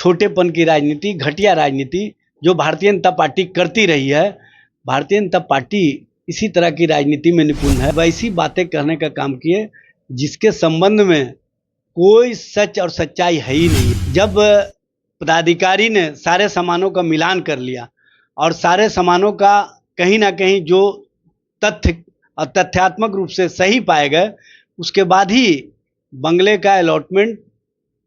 छोटेपन की राजनीति, घटिया राजनीति जो भारतीय जनता पार्टी करती रही है। भारतीय जनता पार्टी इसी तरह की राजनीति में निपुण है, वैसी बातें कहने का काम किए जिसके संबंध में कोई सच और सच्चाई है ही नहीं। जब पदाधिकारी ने सारे सामानों का मिलान कर लिया और सारे सामानों का कहीं ना कहीं जो तथ्य और तथ्यात्मक रूप से सही पाए गए, उसके बाद ही बंगले का अलॉटमेंट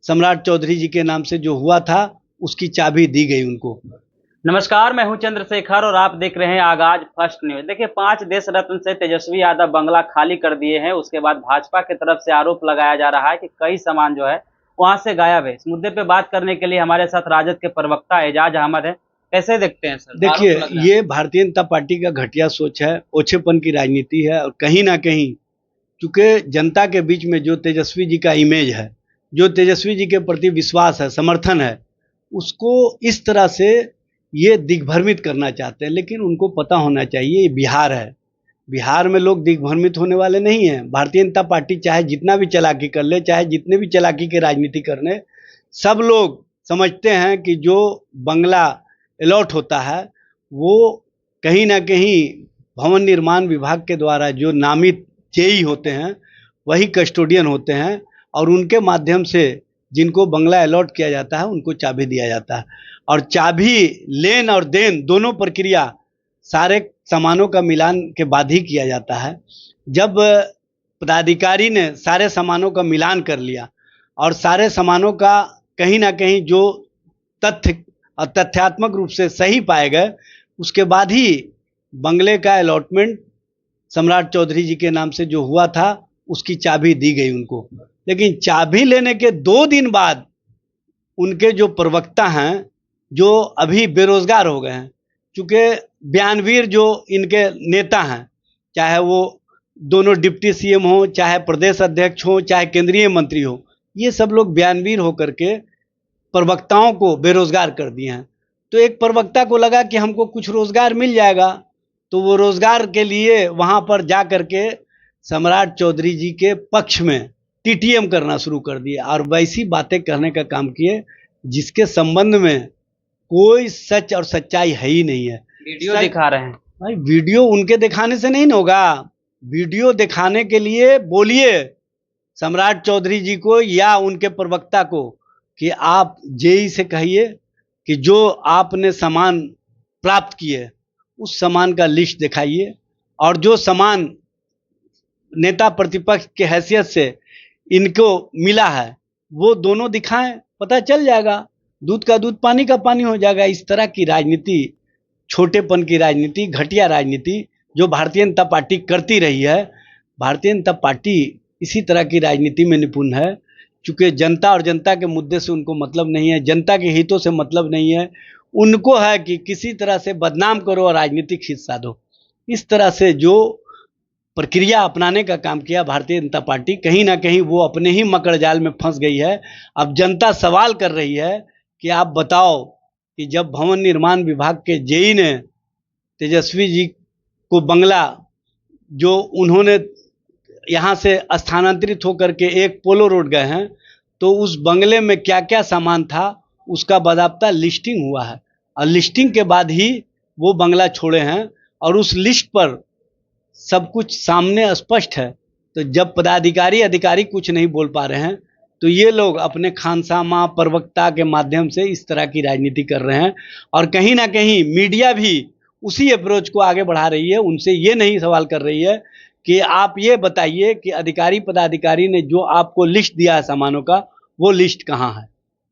सम्राट चौधरी जी के नाम से जो हुआ था उसकी चाबी दी गई उनको। नमस्कार, मैं हूं चंद्रशेखर और आप देख रहे हैं आगाज फर्स्ट न्यूज। देखिए, 5 देश रत्न से तेजस्वी यादव बंगला खाली कर दिए हैं। उसके बाद भाजपा की तरफ से आरोप लगाया जा रहा है कि कई सामान जो है वहां से गायब है। इस मुद्दे पे बात करने के लिए हमारे साथ राजद के प्रवक्ता एजाज अहमद है। कैसे देखते हैं सर? देखिए, ये भारतीय जनता पार्टी का घटिया सोच है, ओछेपन की राजनीति है और कहीं ना कहीं चूंकि जनता के बीच में जो तेजस्वी जी का इमेज है, जो तेजस्वी जी के प्रति विश्वास है, समर्थन है, उसको इस तरह से ये दिग्भ्रमित करना चाहते हैं। लेकिन उनको पता होना चाहिए ये बिहार है, बिहार में लोग दिग्भ्रमित होने वाले नहीं हैं। भारतीय जनता पार्टी चाहे जितना भी चालाकी कर ले, चाहे जितने भी चालाकी की राजनीति कर ले, सब लोग समझते हैं कि जो बंगला अलॉट होता है वो कहीं ना कहीं भवन निर्माण विभाग के द्वारा जो नामित जेई होते हैं वही कस्टोडियन होते हैं और उनके माध्यम से जिनको बंगला अलॉट किया जाता है उनको चाबी दिया जाता है। और चाबी लेन और देन दोनों प्रक्रिया सारे सामानों का मिलान के बाद ही किया जाता है। जब पदाधिकारी ने सारे सामानों का मिलान कर लिया और सारे सामानों का कहीं ना कहीं जो तथ्य और तथ्यात्मक रूप से सही पाए गए, उसके बाद ही बंगले का अलॉटमेंट सम्राट चौधरी जी के नाम से जो हुआ था उसकी चाबी दी गई उनको। लेकिन चाबी लेने के 2 दिन बाद उनके जो प्रवक्ता हैं जो अभी बेरोजगार हो गए हैं, चूँकि बयानवीर जो इनके नेता हैं, चाहे वो दोनों डिप्टी सीएम हो, चाहे प्रदेश अध्यक्ष हो, चाहे केंद्रीय मंत्री हो, ये सब लोग बयानवीर होकर के प्रवक्ताओं को बेरोजगार कर दिए हैं। तो एक प्रवक्ता को लगा कि हमको कुछ रोजगार मिल जाएगा, तो वो रोजगार के लिए वहाँ पर जा कर के सम्राट चौधरी जी के पक्ष में टीटीएम करना शुरू कर दिया और वैसी बातें कहने का काम किए जिसके संबंध में कोई सच और सच्चाई है ही नहीं है। वीडियो दिखा रहे हैं भाई, वीडियो उनके दिखाने से नहीं होगा। वीडियो दिखाने के लिए बोलिए सम्राट चौधरी जी को या उनके प्रवक्ता को कि आप जेई से कहिए कि जो आपने सामान प्राप्त किए उस सामान का लिस्ट दिखाइए और जो सामान नेता प्रतिपक्ष के हैसियत से इनको मिला है वो दोनों दिखाएं, पता चल जाएगा। दूध का दूध, पानी का पानी हो जाएगा। इस तरह की राजनीति, छोटेपन की राजनीति, घटिया राजनीति जो भारतीय जनता पार्टी करती रही है। भारतीय जनता पार्टी इसी तरह की राजनीति में निपुण है, चूँकि जनता और जनता के मुद्दे से उनको मतलब नहीं है, जनता के हितों से मतलब नहीं है। उनको है कि किसी तरह से बदनाम करो और राजनीतिक हित साधो। इस तरह से जो प्रक्रिया अपनाने का काम किया भारतीय जनता पार्टी, कहीं ना कहीं वो अपने ही मकड़ जाल में फंस गई है। अब जनता सवाल कर रही है कि आप बताओ कि जब भवन निर्माण विभाग के जेई ने तेजस्वी जी को बंगला जो उन्होंने यहाँ से स्थानांतरित होकर के एक पोलो रोड गए हैं, तो उस बंगले में क्या क्या सामान था उसका बाकायदा लिस्टिंग हुआ है और लिस्टिंग के बाद ही वो बंगला छोड़े हैं और उस लिस्ट पर सब कुछ सामने स्पष्ट है। तो जब अधिकारी कुछ नहीं बोल पा रहे हैं तो ये लोग अपने खानसामा प्रवक्ता के माध्यम से इस तरह की राजनीति कर रहे हैं और कहीं ना कहीं मीडिया भी उसी अप्रोच को आगे बढ़ा रही है। उनसे ये नहीं सवाल कर रही है कि आप ये बताइए कि पदाधिकारी ने जो आपको लिस्ट दिया है सामानों का, वो लिस्ट कहाँ है।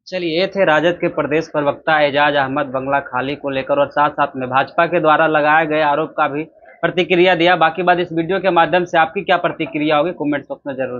चलिए, ये थे राजद के प्रदेश प्रवक्ता एजाज अहमद बंगला खाली को लेकर और साथ साथ में भाजपा के द्वारा लगाए गए आरोप का भी प्रतिक्रिया दिया। बाकी बात इस वीडियो के माध्यम से आपकी क्या प्रतिक्रिया होगी कमेंट बॉक्स में जरूर